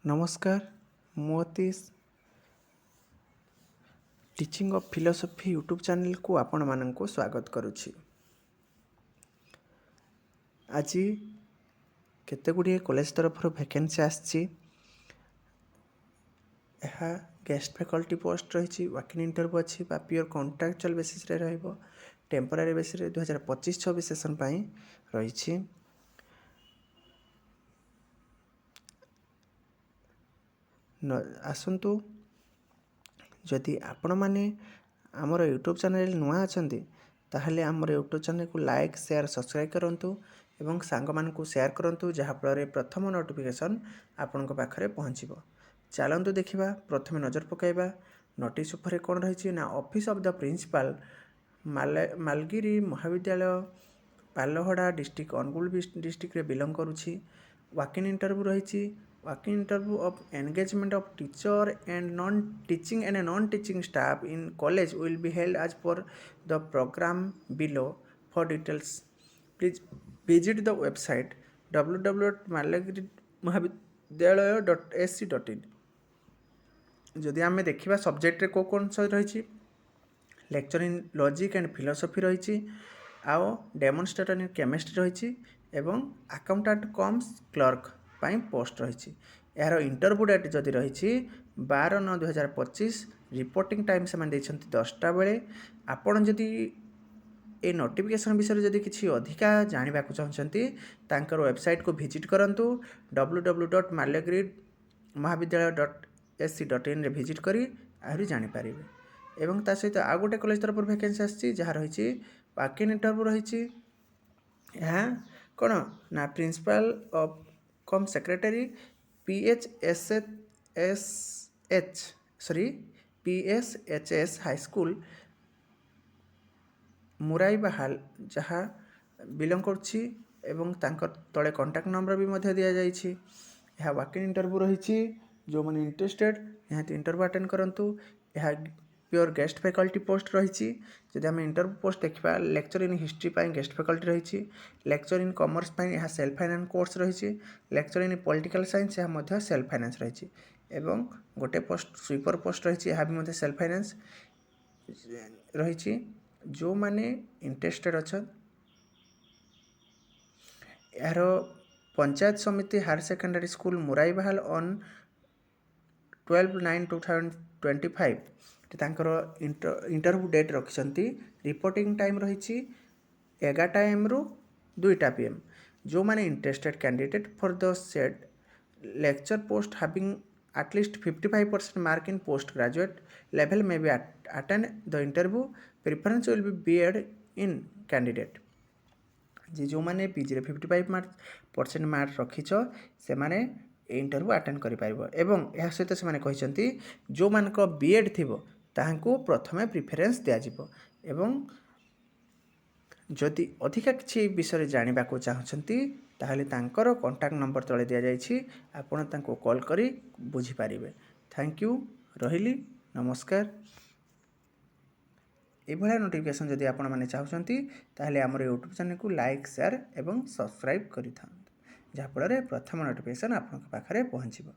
नमस्कार मु Atish teaching of philosophy YouTube channel को आपण मानक स्वागत करुछि। आज केते गुड़िए कॉलेज तरफ वैकेंसी आछि। यह गेस्ट फैकल्टी पोस्ट रही वाकिंग इंटरव्यू अच्छी प्योर कॉन्ट्रैक्चुअल बेसिस रे रहइबो। टेम्पररी बेसिस रे 2025-26 सेशन पई रही। आसंतु जदि आपण माने आमर यूट्यूब चैनल नुआ अछंती ताहले आमर यूट्यूब चैनल को लाइक शेयर सब्सक्राइब करंतु एवं सांग मान को शेयर करंतु जहा फल प्रथम नोटिफिकेशन आपण पाखरे पहुँचबो। चलंतु देखिबा प्रथम नजर पकाइबा नोटिस उपरे कोन रही ना office of the principal Malagiri Mahavidyalaya Pallahara district Anugul district रे बिलोंग करुछि। वाकिंग इंटरव्यू रही walking interview of engagement of teacher and non teaching and non teaching staff in college will be held as per the programme below. For details please visit the website www.malagiri-mahavidyalaya.ac.in। जदि आम देखा subject रे कौन सब रही lecture in logic and philosophy रही आओ demonstrator in chemistry रही एवं अकाउंटेंट कम्स क्लर्क पाई पोस्ट रही। यार इंटरव्यू डेट जदि रही 12/9/2025 रिपोर्टिंग टाइम से 10टा बेले। आपण जदि ए नोटिफिकेशन विषय जदि किसी अधिका जानवा चाहते तांकर वेबसाइट को विजिट करंतु www.malagiri-mahavidyalaya.ac.in रे विजिट करी आहरी जानि पारिबे। एवं ता सहित आ गोटे कॉलेज तरफ वैकेंसी आछि जहाँ रही वाकिंग इंटरव्यू रही। यहाँ कौन ना principal of cum secretary PSHS high school Muribahal जहाँ बिलोंग करुछि एवं तांकर तले कॉन्टैक्ट नंबर भी मध्य दिया जाइछि। यह वाकिंग इंटरव्यू रही जो मैंने इंटरेस्टेड यहाँ इंटरव्यू अटेंड करंतु। यह प्योर गेस्ट फैकल्टी पोस्ट रही। जदि आम इंटरव्यू पोस्ट देखा lecture in history pi guest faculty रही। लेक्चर इन कॉमर्स पाई यह सेल्फ फाइनेंस कोर्स रही। लेक्चर इन पॉलिटिकल साइंस यह मध्य सेल्फ फाइनेंस रही। एवं गोटे पोस्ट स्वीपर पोस्ट रही यह भी सेल्फ फाइनेंस रही। जो माने इंटरेस्टेड अच्छा यार Panchayat Samiti higher secondary school Muraibahal on 12/9/2025 तांकर इंटरव्यू डेट रखिछंती। रिपोर्टिंग टाइम रही 11टा AM रु 2टा PM। जो माने interested candidate for the said lecture post having at least 55% mark in post graduate level may be attend the interview. Preference will be B Ed in candidate जी जो माने पीजी रे 55% मार्क रखिछ से माने इंटरव्यू अटेंड करि पारिबो। एवं यह सहित से माने कहिसंती जो मानक बीएड थिबो ताहांको प्रथमे प्रिफरेंस दिया जिवो। एवं जदि अधिका किछि विषय जानिबा को चाहछंती ताहले तांकर कांटेक्ट नंबर तळे दिया जाइछि आपण तांको कॉल करी बुझी पारिबे। थैंक यू रहिली नमस्कार। एभला नोटिफिकेशन जदि आपण माने चाहछंती ताहले हमर यूट्यूब चैनल को लाइक शेयर एवं सब्सक्राइब करि थांत जहा फल प्रथम नोटिफिकेशन आपण पाखरे पहुँचबो।